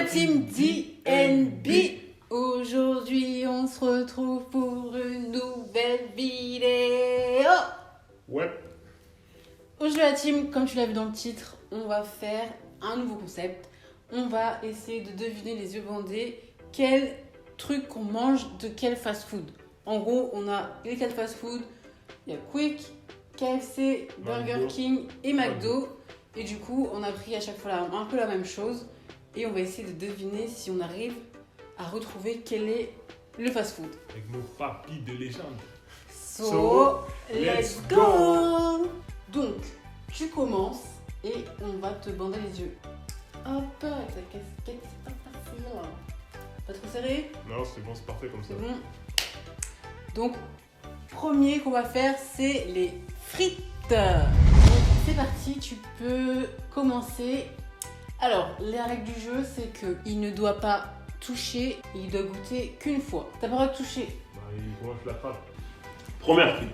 la team DNB. Aujourd'hui, on se retrouve pour une nouvelle vidéo. Ouais. Aujourd'hui, la team, comme tu l'as vu dans le titre, on va faire un nouveau concept. On va essayer de deviner les yeux bandés quel truc qu'on mange de quel fast-food. En gros, on a les 4 fast-food. Il y a Quick, KFC, Burger King et McDo. Et du coup, on a pris à chaque fois un peu la même chose. Et on va essayer de deviner si on arrive à retrouver quel est le fast-food. Avec nos papilles de légende. So, let's go! Donc, tu commences et on va te bander les yeux. Hop, avec ta casquette, c'est pas facile. Pas trop serré? Non, c'est bon, c'est parfait comme ça. C'est bon. Donc, premier qu'on va faire, c'est les frites. Donc, c'est parti, tu peux commencer. Alors, la règle du jeu, c'est qu'il ne doit pas toucher, il doit goûter qu'une fois. T'as pas le droit de toucher. Bah, comment je la frappe? Première frite.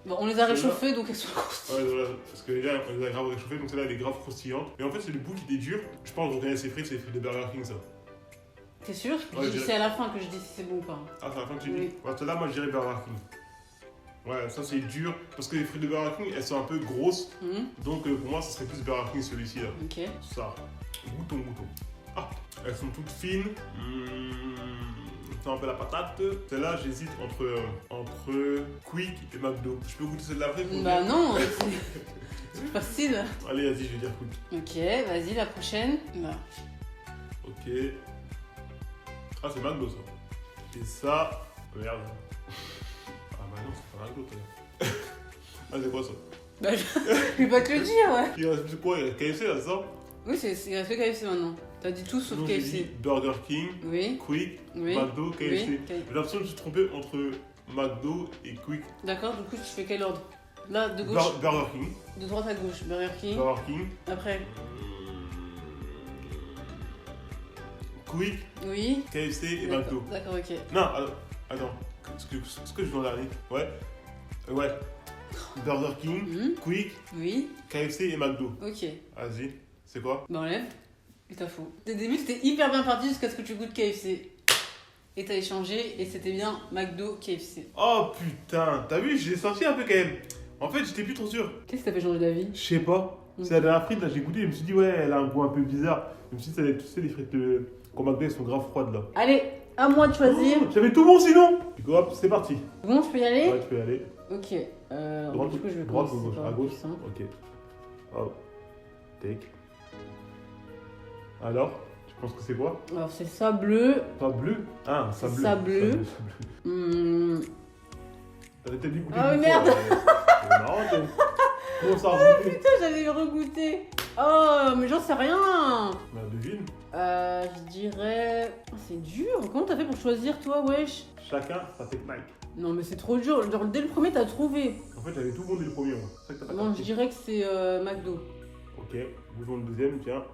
Bon, on les a réchauffées, donc elles sont grosses. Ouais, voilà, parce que déjà, on les a grave réchauffées, donc celle-là, elle est grave croustillante. Mais en fait, c'est le bout qui est dur. Je pense que vous connaissez ces frites, c'est les frites de Burger King, ça. T'es sûr? Ouais, C'est à la fin que je dis si c'est bon ou pas. Ah, c'est à la fin que tu Oui. dis? Ouais, celle-là, moi, je dirais Burger King. Ouais, ça, c'est dur. Parce que les frites de Burger King, elles sont un peu grosses. Donc, pour moi, ça serait plus Burger King, celui-ci, là. Ok. Ça. Goûtons. Ah, elles sont toutes fines. C'est un peu la patate. Celle-là, j'hésite entre Quick et McDo. Je peux goûter celle-là après? Bah non, c'est facile. Allez, vas-y, je vais dire Quick. Ok, vas-y, la prochaine. Là. Ok. Ah, c'est McDo, ça. Et ça... Merde. Ah bah non, c'est pas McDo, toi. Ah, c'est quoi ça? Bah, je vais pas te le dire, ouais. Il reste plus quoi? Il reste KFC, là, c'est ça? Oui, il reste que KFC maintenant. T'as dit tout sauf Donc, j'ai dit KFC. Burger King, Oui, Quick, oui. McDo, KFC. Oui, J'ai l'impression que je me suis trompé entre McDo et Quick. D'accord, du coup, tu fais quel ordre? Là, de gauche, Burger King. de droite à gauche. Burger King. Burger King. Après, Quick, oui. KFC et D'accord, McDo. d'accord, ok. Non, attends. Ce que je veux en dernier? Ouais. Ouais. Burger King, Quick, Oui, KFC et McDo. ok. Vas-y. C'est quoi? Bah, enlève. Et t'as faux. Au début, c'était hyper bien parti jusqu'à ce que tu goûtes KFC. Et t'as échangé et c'était bien McDo, KFC. Oh putain, t'as vu, j'ai senti un peu quand même. En fait, j'étais plus trop sûr. Qu'est-ce qui t'a fait changer d'avis? Je sais pas. C'est la dernière frite, là, j'ai goûté, je me suis dit, ouais, elle a un goût un peu bizarre. Je me suis dit, tu sais, les frites qu'on McDo, elles sont grave froides, là. Allez, à moi de choisir. Oh, j'avais tout bon sinon. Du coup, hop, c'est parti. Bon, je peux y aller? Ouais, tu peux y aller. Ok. Droite, du coup, je vais droite ou commencer gauche? par À le gauche. plus simple. Ok. Hop. Take. Alors, tu penses que c'est quoi? Alors, c'est sableux. Pas bleu? Ah, sableux. Sableux. T'avais peut-être dû goûter. Ah, une merde. fois, C'est marrant, toi. Comment ça Oh remonter? putain, j'allais regoûter. Oh, mais j'en sais rien. Bah, devine. Je dirais. Oh, c'est dur. Comment t'as fait pour choisir, toi, wesh? Chacun sa technique. Non, mais c'est trop dur. Genre, dès le premier, t'as trouvé. En fait, j'avais tout bon dès le premier, moi. C'est ça que t'as pas Bon, je capté. dirais que c'est McDo. Ok, bougeons le deuxième, tiens.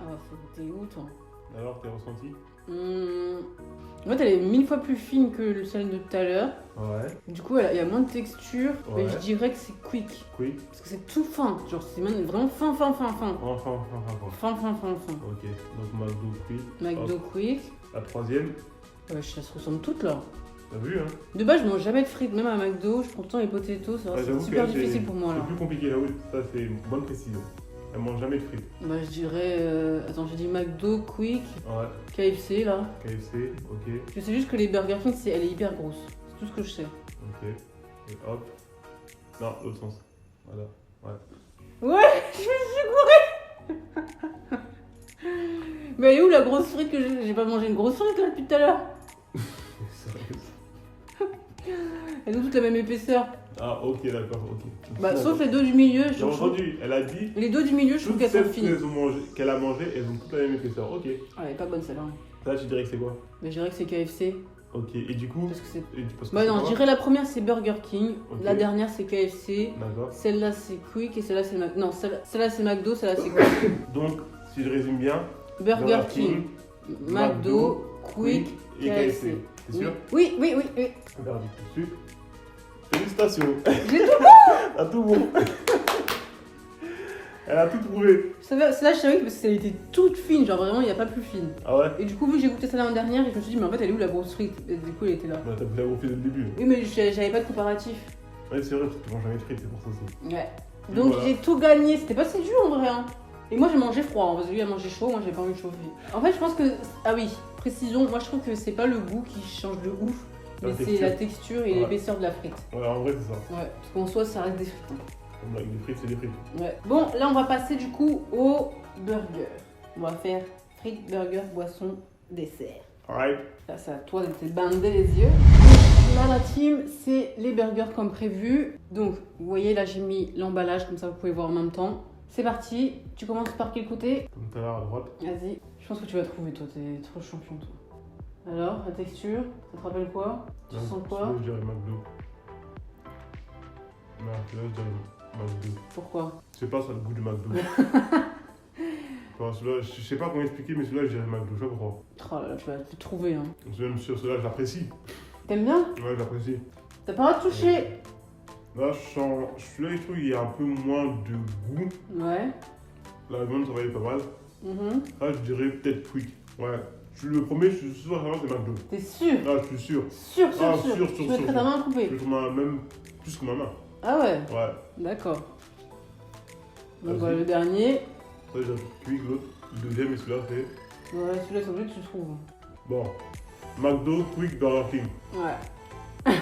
Ah, faut goûter où, toi? Alors, t'es ressenti? En fait, elle est 1000 fois plus fine que celle de tout à l'heure. Ouais. Du coup, il y a moins de texture. Ouais. Mais je dirais que c'est quick. Quick. Parce que c'est tout fin. Genre, c'est même vraiment fin. Enfin. Fin. Ok, donc McDo Quick. McDo quick. La troisième, Ouais, ça se ressemble toutes là. t'as vu, hein? De base, je mange jamais de frites, même à McDo. Je prends tout le temps les potatoes. C'est Ouais, j'avoue super que difficile pour moi C'est là. plus compliqué là, oui. Ça, c'est une bonne précision. Elle mange jamais de frites. Bah, je dirais. Attends, j'ai dit McDo quick. Ouais. KFC là. KFC, ok. Je sais juste que les Burger King, elle est hyper grosse. C'est tout ce que je sais. Ok. Et hop. Non, l'autre sens. Voilà. Ouais. Ouais, je me suis gourée. Mais elle est où la grosse frite que j'ai pas mangé une grosse frite là depuis tout à l'heure? Elles ont toutes la même épaisseur. Ah, ok, d'accord, ok. Bah, sauf les deux du milieu, je J'ai trouve. entendu, elle a dit. Les deux du milieu, je trouve Toutes qu'elles sont celles fines. qu'elle a mangé, elles ont toutes la même épaisseur. Ok. Ah, elle est pas bonne celle-là. Là, tu dirais que c'est quoi? Mais je dirais que c'est KFC. Ok, et du coup. Parce que c'est. Parce que Bah, c'est non, je quoi? dirais la première c'est Burger King. Ok. La dernière c'est KFC. D'accord. Celle-là c'est Quick et celle-là c'est McDo. Non, celle-là c'est McDo, celle-là c'est Quick. Donc, si je résume bien, Burger King, McDo, Quick, et KFC. T'es sûr? Oui. Verdict dessus. Félicitations. J'ai tout T'as tout bon. Elle a tout trouvé. Celle-là, je savais que parce qu'elle était toute fine, genre vraiment, il n'y a pas plus fine. Ah ouais? Et du coup, vu que j'ai goûté ça l'année dernière, et je me suis dit, mais en fait, elle est où la grosse frite? Et du coup, elle était là. Bah, t'as bien fait dès le début. Oui, mais j'avais pas de comparatif. Ouais, c'est vrai, parce que tu manges jamais de frites, c'est pour ça aussi. Ouais. Et Donc, voilà. j'ai tout gagné. C'était pas si dur en vrai. Hein. Et moi, j'ai mangé froid. Hein, parce que lui, il a mangé chaud. Moi, j'ai pas envie de chauffer. En fait, je pense que. Ah oui, précision. Moi, je trouve que c'est pas le goût qui change de ouf. La Mais c'est texture. la texture et Ouais. l'épaisseur de la frite. Ouais, en vrai, c'est ça. Ouais. Parce qu'en soi, ça reste des frites. Hein. Comme avec des frites, c'est des frites. Ouais. Bon, là, on va passer du coup au burger. On va faire frites, burger, boisson, dessert. Alright. Là, c'est à toi de te bander les yeux. Là, la team, c'est les burgers comme prévu. Donc, vous voyez, là, j'ai mis l'emballage, comme ça, vous pouvez voir en même temps. C'est parti. Tu commences par quel côté? Comme tout à l'heure à droite. Vas-y. Je pense que tu vas trouver, toi. T'es trop champion, toi. Alors, la texture, ça te rappelle quoi? Tu sens quoi? Là, je dirais McDo. Non, là, je dirais McDo. Pourquoi? Je sais pas, ça a le goût du McDo. Enfin, celui-là, je sais pas comment expliquer, mais celui-là, je dirais McDo. Je sais pas pourquoi. Oh là là, tu vas te trouver, hein. Je suis même sûr, celui-là, je l'apprécie. T'aimes bien? Ouais, je l'apprécie. T'as pas le droit de toucher? Là, celui-là, je trouve qu'il y a un peu moins de goût. Ouais. La viande, ça va être pas mal. Mhm. Là, je dirais peut-être Quick. Ouais. Le premier, je suis sûr, c'est McDo. T'es sûr? Là, je suis sûr. Sûr. Ah, Tu sûr. mettrais ta main à couper? Je trouve même plus que ma main. Ah ouais? Ouais. D'accord. Donc Vas-y. voilà, le dernier. Ça, j'ai Quick, l'autre. Le deuxième, et celui-là, c'est. Ouais, celui-là, c'est obligé que tu trouves. Bon. McDo, Quick, Burger King. Ouais.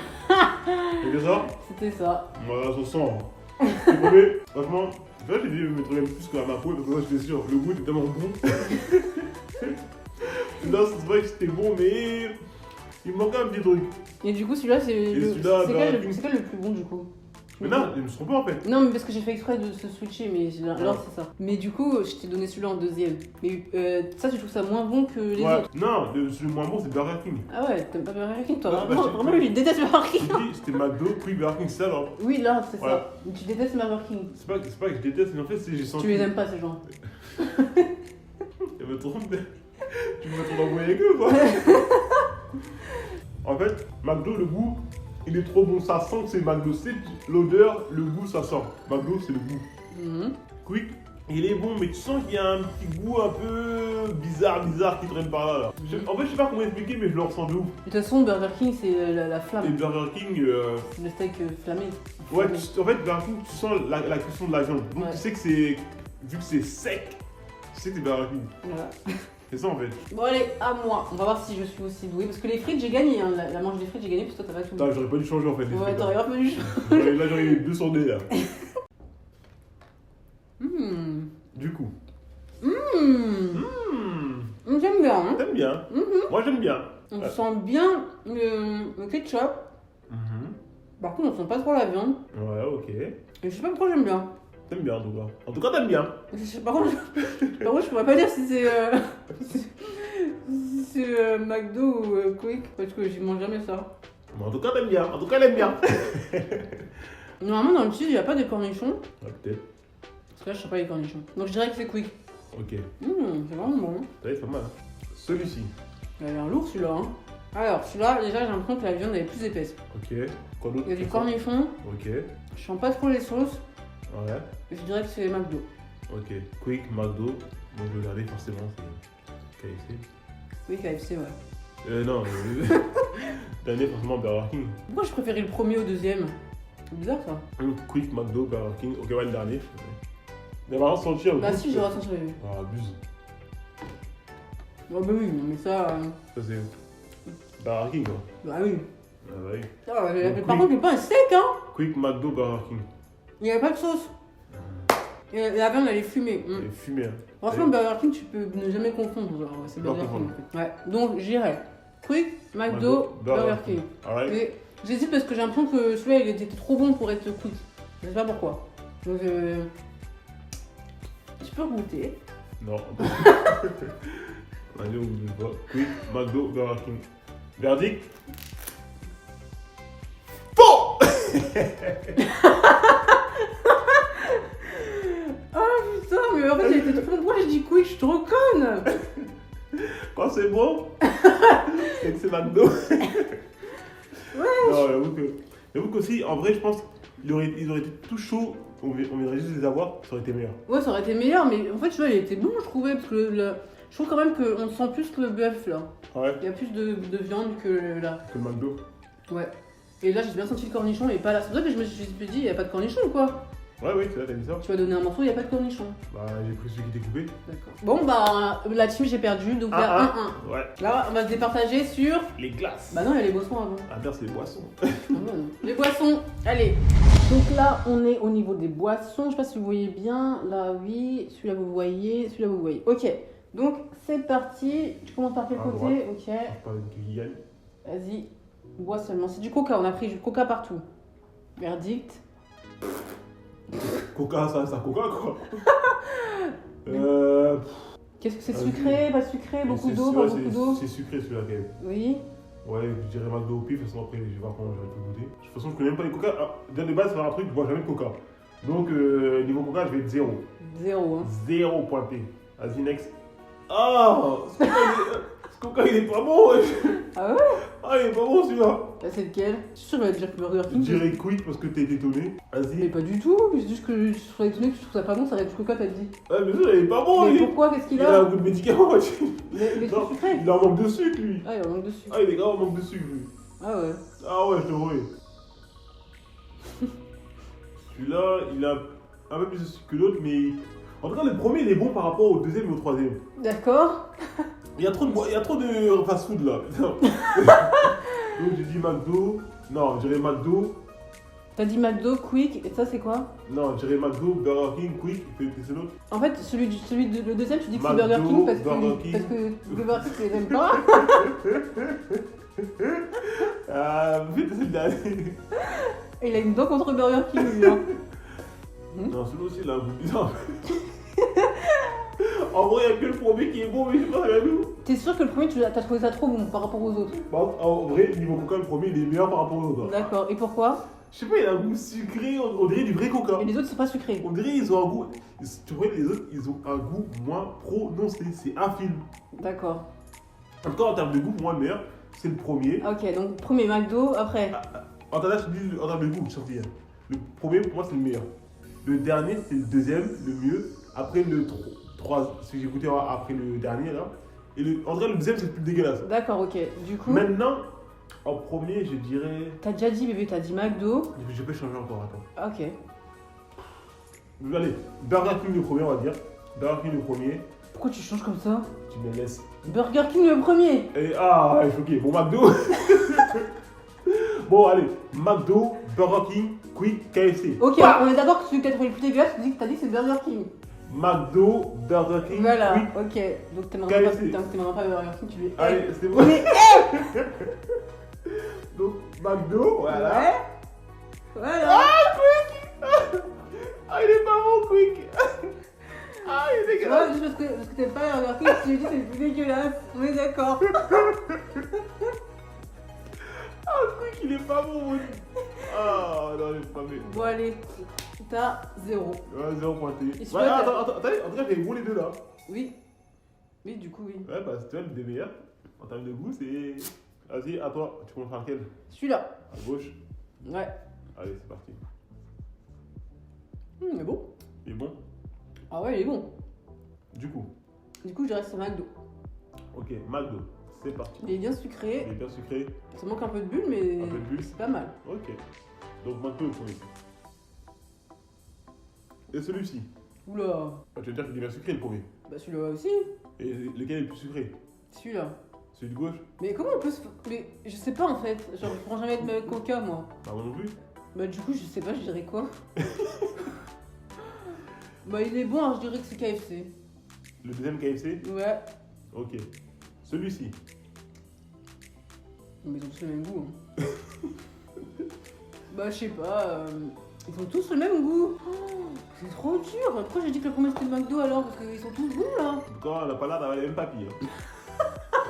C'était ça? C'était ça. Voilà, ça sent. Le premier, franchement, là, j'ai dit, je mettrais même plus que la Macro, parce que là, j'étais sûr. Le goût était tellement bon. Là, c'est vrai que c'était bon, mais il me manquait un petit truc. Et du coup, celui-là, c'est celui-là, c'est bah, quel le plus bon du coup? Mais non, ils ne seront pas en fait. Non, mais parce que j'ai fait exprès de se switcher, mais alors Ouais. c'est ça. Mais du coup, je t'ai donné celui-là en deuxième. Mais ça, tu trouves ça moins bon que les Ouais. autres? Non, celui moins bon, c'est Burger King. Ah ouais, t'aimes pas Burger King toi? Ouais, bah, Vraiment, vraiment, lui, il déteste Burger J'ai King. dit, c'était McDo, Quick, Burger King, c'est ça alors. Oui, là, c'est Ouais. ça. Mais tu détestes Burger King. C'est pas que je déteste, mais en fait, c'est j'ai senti. Tu les aimes pas, ces gens. Il me trompe. Tu me trop d'envoyer que quoi. En fait, McDo, le goût, il est trop bon. Ça sent que c'est McDo. C'est l'odeur, le goût, ça sent. McDo, c'est le goût. Mhm. Quick, il est bon, mais tu sens qu'il y a un petit goût un peu bizarre qui traîne par là. En fait, je sais pas comment expliquer, mais je le ressens de ouf. De toute façon, Burger King, c'est la Et flamme. Burger King, C'est le steak flammé. ouais, en fait, Burger King, tu sens la cuisson de la viande. Donc, Ouais. tu sais que c'est. Vu que c'est sec, tu sais que c'est Burger King. Voilà. C'est ça en fait. Bon, allez, à moi. On va voir si je suis aussi douée. Parce que les frites, j'ai gagné. Hein. La manche des frites, j'ai gagné, parce que toi, t'as pas tout. Putain, j'aurais pas dû changer en fait. les Ouais, trucs, t'aurais là. pas dû. Là, j'aurais eu 2 sur D là. Mmh. Du coup. J'aime bien. Hein. T'aimes bien. Mhm. Moi j'aime bien. On sent bien le ketchup. Par contre, on sent pas trop la viande. Ouais, ok. Et je sais pas pourquoi j'aime bien. T'aimes bien en tout cas. En tout cas, t'aimes bien. Par contre, je pourrais pas dire si c'est si c'est McDo ou Quick. Parce que j'y mange jamais ça. Mais en tout cas, t'aimes bien. En tout cas, elle aime bien. Normalement, dans le cheese, il n'y a pas de cornichons. Ouais, peut-être. Parce que là, je sais pas les cornichons. Donc, je dirais que c'est Quick. Ok. C'est vraiment bon. Hein. Ça va être pas mal. Hein. Celui-ci. Il a l'air lourd celui-là. Hein. Alors, celui-là, déjà, j'ai l'impression que la viande elle est plus épaisse. Ok. Quoi d'autre? Il y a du cornichon. Ok. Je sens pas trop les sauces. Ouais. Je dirais que c'est McDo. Ok. Quick, McDo. Donc je vais regarder forcément. C'est KFC. Oui, KFC, ouais. Non. Dernier, forcément Burger King. Pourquoi je préférais le premier au deuxième? C'est bizarre ça. Quick, McDo, Burger King. Ok, ouais, le dernier. Mais vraiment sentir le Bah goût, si, j'ai ressenti. Oui. Ah, abuse. Oh bah oui, non, mais ça. Ça c'est Burger King quoi. Bah oui. Ah bah oui. Ah, mais Donc, par oui. contre, le pain est sec, hein. Quick, McDo, Burger King. Il n'y a pas de sauce. Et la viande, elle est fumée. Elle est fumée. Hein. Franchement, Burger King, tu peux ne jamais confondre. Genre, c'est Pas Burger King. confondre. En fait. Ouais. Donc, j'irais Quick, McDo, Burger King. Alright. Mais j'hésite parce que j'ai l'impression que celui-là, il était trop bon pour être Quick. Je sais pas pourquoi. Donc, tu peux goûter. Non. Allez, on ne pas. Quick, McDo, Burger King. Verdict. Bon. Oh putain, mais en fait, j'ai été trop bon. Pourquoi j'ai dit Quick? Je suis trop conne. Quand c'est bon, c'est que c'est McDo. Ouais. Non, j'avoue qu'aussi, en vrai, je pense qu'ils auraient été tout chauds on viendrait juste les avoir, ça aurait été meilleur. Ouais, ça aurait été meilleur, mais en fait, tu vois, il était bon, je trouvais, parce que je trouve quand même qu'on sent plus le bœuf là. Ouais. Il y a plus de viande que là. Que le McDo. Ouais. Et là, j'ai bien senti le cornichon et pas là. C'est pour ça que je me suis dit, il n'y a pas de cornichon ou quoi? Ouais, oui, c'est là, t'as dit ça. Tu vas donner un morceau, il n'y a pas de cornichon. Bah, j'ai pris celui qui était coupé. D'accord. Bon, bah, la team, j'ai perdu, donc il y a 1-1. Ouais. Là, on va se départager sur. Les glaces. Bah non, il y a les boissons avant. Ah, merde, c'est les boissons. Ah non. Les boissons, allez. Donc là, on est au niveau des boissons. Je sais pas si vous voyez bien. Là, oui. Celui-là, vous voyez. Celui-là, vous voyez. Ok. Donc, c'est parti. Tu commences par quel À côté? droite. Ok. Pas une qui gagne. Vas-y. Bois seulement. C'est du coca. On a pris du coca partout. Verdict. Coca, ça coca quoi. Qu'est-ce que c'est sucré? Pas sucré? Beaucoup d'eau? Pas beaucoup d'eau? C'est sucré celui-là quand même. Oui. Ouais, je dirais McDo au pif, de toute façon après je vais voir comment j'aurais pu goûter. De toute façon, je connais même pas les coca. Ah, dès le base, c'est un truc, je bois jamais de coca. Donc, niveau coca, je vais être 0. 0. Hein. 0 pointé. Vas-y, next. Ah, ce coca, il est pas bon. Ouais. Ah ouais? Ah, il est pas bon celui-là. Là, c'est lequel? Je suis sûr qu'il va dire que Burger Je King. dirais Quick parce que t'es étonné. Mais Vas-y. pas du tout. C'est juste que je suis étonné que tu trouves ça pas bon. Ça reste du coca, t'as dit. Ah, mais ça, il est pas bon. Mais Il pourquoi? Qu'est-ce qu'il il a un a? goût de médicament. Mais Non, c'est sucré. il en manque de sucre lui. Ah, il en manque de sucre. Ah, il est grave en manque de sucre lui. Ah ouais. Ah ouais, je te vois. Celui-là, il a un peu plus de sucre que l'autre, mais en tout cas, le premier, il est bon par rapport au deuxième et au troisième. D'accord. Il y a trop de fast-food là. Donc j'ai dit McDo. Non, je dirais McDo. T'as dit McDo, Quick, et ça c'est quoi? Non, je dirais McDo, Burger King, Quick. C'est l'autre. En fait, le deuxième, tu dis que c'est McDo, Burger King parce Burger King. que Burger King, tu les aimes pas. Ah, vite, c'est le dernier. Et il a une dent contre Burger King, lui. Hein. Non, celui-là aussi, il a un goût bizarre. En vrai, il n'y a que le premier qui est bon, mais je sais pas, rien nous. T'es sûr que le premier, t'as trouvé ça trop bon par rapport aux autres? En vrai, niveau coca, le premier, il est meilleur par rapport aux autres. D'accord. Et pourquoi? Je sais pas, il a un goût sucré, on dirait du vrai coca. Et les autres, sont pas sucrés. On dirait ils ont un goût. Tu vois, les autres, ils ont un goût moins prononcé. C'est un film. D'accord. En tout cas, en termes de goût, pour moi, le meilleur, c'est le premier. Ok, donc premier McDo, après. En termes de goût, je t'en dis. Le premier, pour moi, c'est le meilleur. Le dernier, c'est le deuxième, le mieux. Après le 3, ce que j'ai goûté après le dernier, là. Et en vrai, le deuxième, c'est le plus dégueulasse. D'accord, ok. Du coup, Maintenant, en premier, je dirais. t'as déjà dit bébé, t'as dit McDo. Je peux changer encore, attends. Ok. Allez, Burger King le premier, on va dire. Burger King le premier, Pourquoi tu changes comme ça? tu me laisses. Burger King le premier. Et, ah, ouais, je suis ok. Bon, McDo. Bon, allez, McDo, Burger King, Quick, KFC. Ok, Bah on est d'accord que celui que t'as trouvé le plus dégueulasse, t'as dit que c'est Burger King. McDo, Burger King, Voilà, Quick. ok. Donc t'aimerais pas, KFC. pas Burger King, tu lui Allez, c'est bon. Mais Donc, McDo, voilà. ouais. Voilà. Ah, il est pas bon, Quick. Ah, il est Tu vois, dégueulasse. juste parce que t'aimes pas Burger King, tu lui dis c'est le plus dégueulasse. On est d'accord. Ah, Quick, il est pas bon. Ah, non, il est pas bien. Bon allez, t'as 0. Ouais, 0 pointé. Et Ouais, celui-là, attends, en tout cas, j'avais bon les deux là. Oui. Oui, du coup, oui. Ouais, bah, c'est toi le des meilleurs. En termes de goût, c'est. Vas-y, à toi, tu commences par lequel? Celui-là. À gauche. Ouais. Allez, c'est parti. Il est bon. Il est bon? Ah ouais, il est bon. Du coup, Je reste sur McDo. ok, McDo, c'est parti. Il est bien sucré. Il est bien sucré, Ça manque un peu de bulles, mais un peu de bulles. c'est pas mal. Ok. Donc McDo le premier. Et celui-ci? Oula. Tu veux dire qu'il est bien sucré le premier. Bah celui-là aussi. Et lequel est le plus sucré? Celui-là. Celui de gauche? Mais comment on peut se... Mais je sais pas en fait. Genre, je prends jamais de coca, moi. Bah, moi non plus. Bah du coup, je sais pas, je dirais quoi. Bah il est bon, alors je dirais que c'est KFC. Le deuxième KFC? Ouais. Ok. Celui-ci? Mais ils ont tous le même goût. Hein. Bah je sais pas. Ils ont tous le même goût. Oh, c'est trop dur. Pourquoi j'ai dit que le premier c'était le McDo alors? Parce qu'ils sont tous bons là. En tout cas, on n'a pas l'air d'avoir les mêmes papiers. Hein.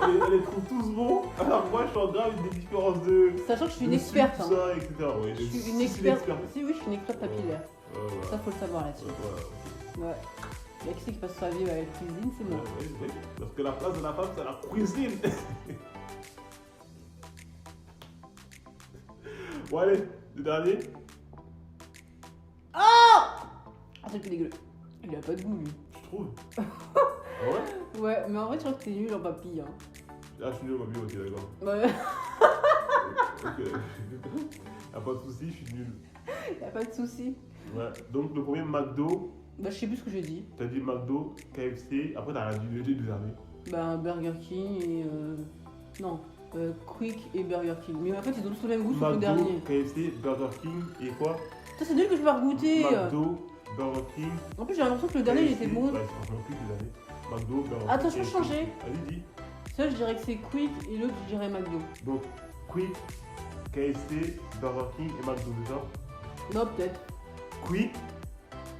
Elle les trouve tous bons, alors moi je suis en grave des différences de. Sachant que je suis une de experte. sucre, Hein. tout ça, etc. Ouais, Je suis si, une c'est experte. Si oui, je suis une experte papillaire. Ouais, Ça faut le savoir là-dessus. Ouais. Il y a qui c'est qui passe sa vie à la cuisine, c'est moi. Ouais. Parce que la place de la femme, c'est la cuisine. Bon allez, le dernier. Oh c'est que dégueulasse. Il a pas de goût, lui. Tu trouves? Ah ouais? Ouais, mais en vrai, je crois que t'es nul en papille. Hein. Ah, je suis nul au papier, ok, d'accord. Ouais. Ok. Y'a pas de soucis, je suis nul. Y'a pas de soucis. Ouais, donc le premier McDo, Bah, je sais plus ce que j'ai dit. t'as dit McDo, KFC, après t'as rien dit le dernier. Bah, Burger King et. Non, Quick et Burger King. Mais en fait, ils ont tous le même goût, sauf le McDo, dernier. KFC, Burger King et quoi? Ça, c'est nul que je vais pas goûter. McDo, Burger King. En plus, j'ai l'impression que le dernier, il KFC, était bon. Ouais, c'est franchement plus le dernier. McDo, Burger King. Attends, je peux KFC. changer. Vas-y, dis. Ça, je dirais que c'est Quick et l'autre, je dirais McDo. Donc, Quick, KFC, Burger King et McDo, c'est ça? Non, peut-être. Quick,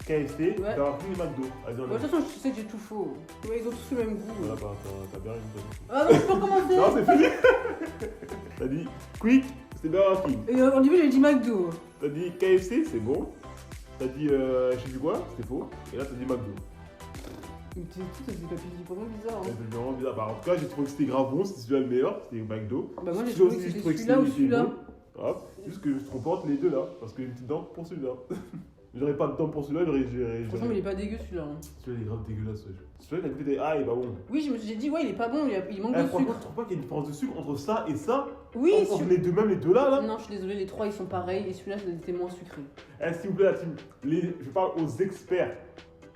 KFC, Ouais. Burger King et McDo. Vas-y, on De toute façon, je sais que j'ai tout faux. Ouais, ils ont tous le même goût. Voilà, bah, t'as bien raison. Ah non, je peux recommencer. Non, c'est fini. T'as dit Quick, c'est Burger King. Et au début, j'avais dit McDo. T'as dit KFC, c'est bon. T'as dit, je sais plus quoi, c'était faux. Et là, t'as dit McDo. Mais tout ça, c'est pas vraiment bizarre. C'est Hein. vraiment bizarre. Bah, en tout cas, j'ai trouvé que c'était grave bon. C'était celui-là le meilleur. C'était McDo. Bah, moi, j'ai Celui-là trouvé que aussi, je c'était trouvais que celui-là ou c'était celui-là. bon. Ah, c'est juste que je comporte les deux là. Parce que j'ai une petite dent pour celui-là. J'aurais pas de dent pour celui-là, Franchement, il est pas dégueu celui-là. Hein. Celui-là, il est grave dégueulasse. Ouais. Celui-là, t'as goûté, ah, il est pas bon. Oui, je me suis dit, ouais, il est pas bon, il manque Eh, de franchement, sucre. tu trouves pas qu'il y a une différence de sucre entre ça et ça? Oui, Entre les deux, même les deux là Non, je suis désolée, les trois ils sont pareils et celui-là c'était moins sucré. Eh, s'il vous plaît, la team, je parle aux experts.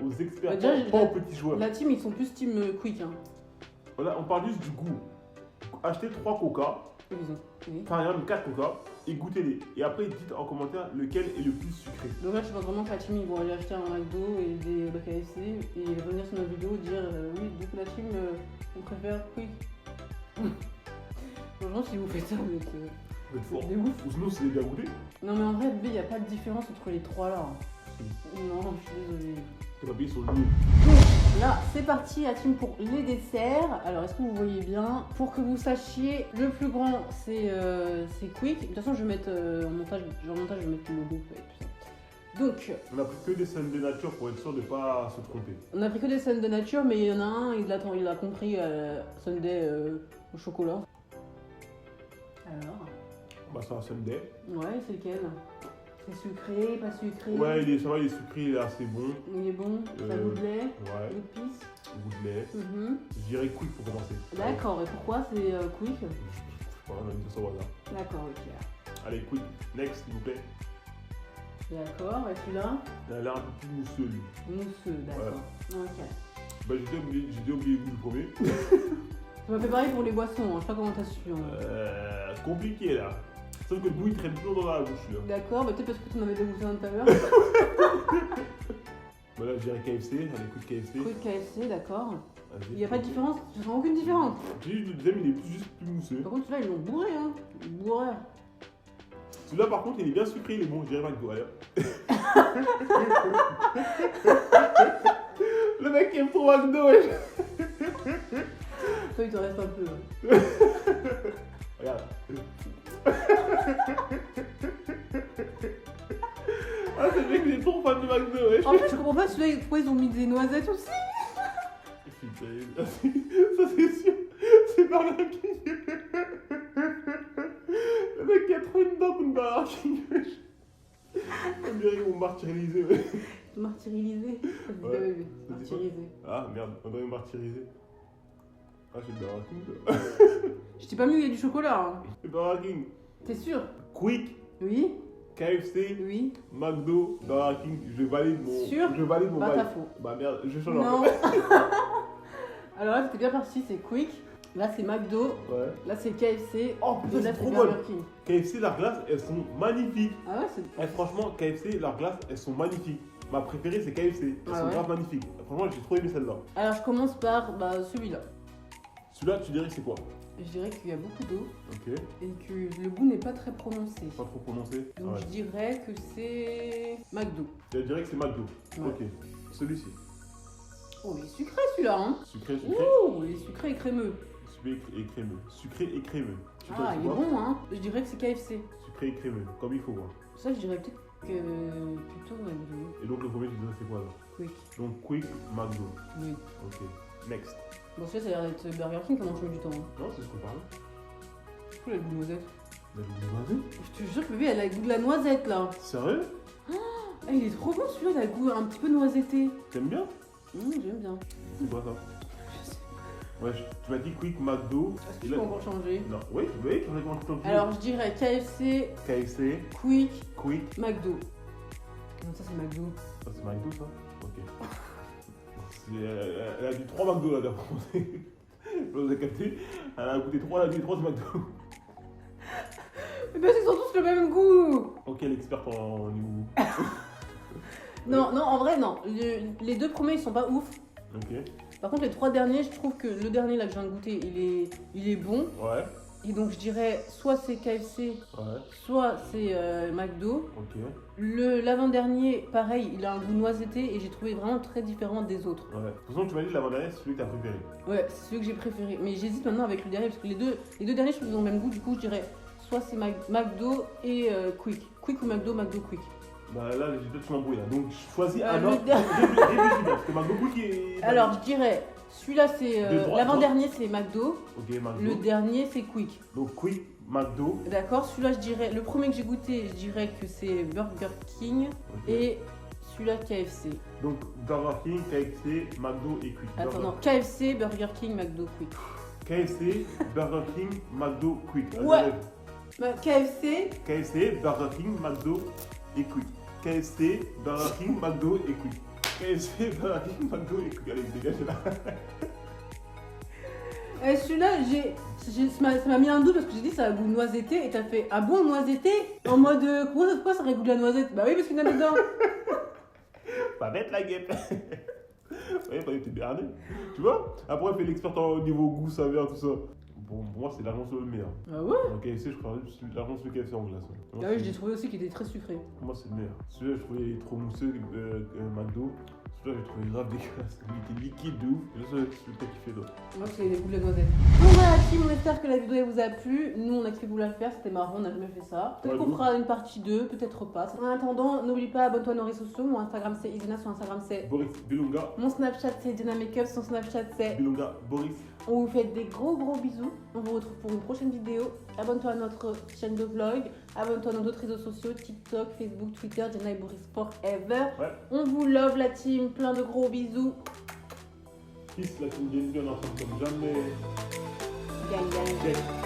Aux experts, Bah, déjà, pas aux petits joueurs. La team ils sont plus team quick. Hein. Voilà, on parle juste du goût. Achetez 3 coca, Ils ont. Oui. enfin, il y en a 4 coca, et goûtez-les. Et après, dites en commentaire lequel est le plus sucré. Donc là, je pense vraiment que la team ils vont aller acheter un McDo et des KFC et revenir sur notre vidéo et dire oui, du coup, la team on préfère quick. Franchement, si vous faites ça, vous êtes. Vous êtes fort. Des ouf. Ou sinon, c'est bien goûté. Non, mais en vrai, il n'y a pas de différence entre les trois là. Non, je suis désolée. Les papiers sont nuls. Donc là, c'est parti la team pour les desserts. Alors, est-ce que vous voyez bien? Pour que vous sachiez, le plus grand c'est Quick. De toute façon, je vais mettre en montage, je vais mettre le logo. Ça va être plus simple. Donc, On a pris que des scènes de nature pour être sûr de ne pas se tromper. on a pris que des scènes de nature, mais il y en a un, il a compris Sunday au chocolat. Alors, Bah, c'est un Sunday. ouais, c'est lequel? C'est sucré, pas sucré? Ouais, ça va, il est sucré, il est assez bon. Il est bon, ça goûte de lait, Ouais, l'épice. goût de lait. Mhm. Je dirais quick pour commencer. D'accord, et pourquoi c'est Quick? Je sais pas, on a mis ça au hasard. D'accord, ok. Allez, quick, next, s'il vous plaît. D'accord, et celui-là? Il a l'air un peu plus mousseux, lui. Mousseux, d'accord. Ok. Bah, j'ai oublié le goût du premier. Ça m'a fait pareil pour les boissons, hein. Je sais pas comment t'as su. Hein. Compliqué, là. Sauf que le goût, il traîne toujours dans la bouche, là. D'accord, bah peut-être parce que tu en avais dégoûté un tout à l'heure. Bah, là, je dirais KFC. Allez, quick KFC. Quick KFC, d'accord. Vas-y. Il n'y a pas de différence? Je sens aucune différence. J'ai juste le deuxième, il est juste plus mousseux. Par contre, celui-là, ils l'ont bourré, hein. Bourré. Celui-là, par contre, il est bien sucré, il est bon. Je dirais McDo, allez. Le mec qui aime trop McDo, ouais. Toi, il te reste un peu. Hein. Regarde. Ah, c'est le mec, il est trop fan de McDo, ouais. En fait, je comprends pas celui-là, pourquoi ils ont mis des noisettes aussi. Putain, ça c'est sûr, c'est Burger King. Le mec qui a trop une dent comme Burger King. On dirait qu'ils vont martyriser, ouais. Martyrisé. Ouais. Martyrisé. Ah merde, on dirait martyriser. Ah, c'est Burger King. Je t'ai pas mis où il y a du chocolat. Hein. C'est Burger King. T'es sûr? Quick, Oui. KFC, Oui. McDo, Burger King. Je valide mon. Sûr? Je valide mon Bah, bail. t'as faux. Bah merde, je change Non. un peu. Alors là, c'était bien parti, c'est Quick. Là, c'est McDo. Ouais. Là, c'est KFC. Oh Et putain, là, c'est trop Burger bon. King. KFC, leurs glaces, elles sont magnifiques. Ah ouais, c'est. Eh, franchement, KFC, leurs glaces, elles sont magnifiques. Ma préférée, c'est KFC. Elles Ah sont ouais. grave magnifiques. Franchement, j'ai trop aimé celle-là. Alors, je commence par celui-là. Celui-là, tu dirais que c'est quoi? Je dirais qu'il y a beaucoup d'eau Ok. et que le goût n'est pas très prononcé. Pas trop prononcé. Donc, Ouais. je dirais que c'est McDo. Je dirais que c'est McDo. Ouais. Ok. Celui-ci. Oh, il est sucré celui-là, hein. Sucré, sucré. Ouh, il est sucré et crémeux. Sucré et crémeux. Sucré et crémeux. Tu vois, Ah, tu il est vois bon, hein. Je dirais que c'est KFC. Sucré et crémeux, comme il faut. Quoi. Ça, je dirais peut-être que plutôt McDo. Et donc, le premier, tu dirais c'est quoi là? Quick. Donc, Quick, McDo. Oui. Ok. Next. Bon, celui-là, ça a l'air d'être Burger King pendant que je mets du temps. Hein. Non, c'est ce qu'on parle. Du coup, il a le goût de noisette. La noisette. Je te jure que bébé, elle a le goût de la noisette là. Sérieux? Ah, il est trop bon celui-là, il a le goût un petit peu noisetté. T'aimes bien? J'aime bien. C'est quoi ça? Ouais, tu m'as dit Quick, McDo. Est-ce que tu peux encore changer? Non, oui, tu peux comment tu t'en fous. Alors je dirais KFC, KFC, Quick, Quick. McDo. Non, ça c'est McDo. Ah, c'est McDo ça? Ok. Elle a dit 3 McDo là d'après. Vous avez capté? Elle a goûté 3, elle a dit 3 c'est McDo. Mais parce qu'ils ont tous le même goût. Ok, l'experte en niveau. Non, non, en vrai non. Les deux premiers ils sont pas ouf. Ok. Par contre les trois derniers, je trouve que le dernier là que je viens de goûter, il est bon. Ouais. Et donc je dirais soit c'est KFC, Ouais. soit c'est McDo. Ok. L'avant-dernier, pareil, il a un goût noisetté et j'ai trouvé vraiment très différent des autres. Ouais. De toute façon, tu m'as dit l'avant-dernier, c'est celui que t'as préféré. Ouais, c'est celui que j'ai préféré. Mais j'hésite maintenant avec le dernier parce que les deux derniers, je trouve qu'ils ont le même goût. Du coup, je dirais soit c'est McDo et Quick. Quick ou McDo, McDo, Quick. Bah là, j'ai peut-être m'embrouillé là. Donc je choisis un le autre. dernier- Réfléchis bien, parce que McDo Quick est. Alors, je dirais, celui-là, c'est. De droite, L'avant-dernier, c'est McDo. Ok, McDo. Le dernier, c'est Quick. Donc Quick, McDo. D'accord, celui-là, je dirais. Le premier que j'ai goûté, je dirais que c'est Burger King. Ok. Et celui-là, KFC. Donc Burger King, KFC, McDo et Quick. Attends, Burger- non, KFC, Burger King, McDo, Quick. KFC, Burger King, McDo, Quick. Vas-y, Ouais. allez. KFC, KFC, Burger King, McDo et Quick. KFC, Burger King, McDo et Quick. KFC, Burger King, McDo et Quick. Allez, dégagez là. et celui-là, ça m'a mis un doute parce que j'ai dit ça a goût noisetté et t'as fait ah bon noisetté en mode pourquoi ça aurait goût de la noisette? Bah oui parce qu'il y en a dedans. Pas mettre la guêpe. Ouais, pas été berné. Tu vois? Après, elle fait l'expert au niveau goût, saveur, tout ça. Bon, pour moi, c'est l'annonce le meilleur. Ah ouais? Donc, KFC, je préfère l'annonce le KFC en glace. Ouais. Ah Moi, oui, c'est- je l'ai trouvé aussi qu'il était très sucré. Pour moi, c'est le meilleur. Celui-là, je trouvais trop mousseux, McDo. Celui-là, j'ai trouvé grave dégueulasse. Il était liquide de ouf. Et là, celui que t'as kiffé, toi. Moi c'est les goûts de la noisette. Donc voilà team, on espère que la vidéo elle vous a plu. Nous on a kiffé vous la faire, c'était marrant, on n'a jamais fait ça. Peut-être Ouais, qu'on nous. fera une partie 2, peut-être pas. En attendant, n'oublie pas, abonne-toi à nos réseaux sociaux. Mon Instagram c'est Isina, son Instagram c'est. Boris, Bilunga. Mon Snapchat c'est Diana Makeup, son Snapchat c'est. Bilunga, Boris. On vous fait des gros bisous. On vous retrouve pour une prochaine vidéo. Abonne-toi à notre chaîne de vlog. Abonne-toi à nos autres réseaux sociaux, TikTok, Facebook, Twitter, Diana et Boris Forever. Ouais. On vous love la team, plein de gros bisous. Kiss la team, bienvenue ensemble comme jamais. Gang gang. Gang.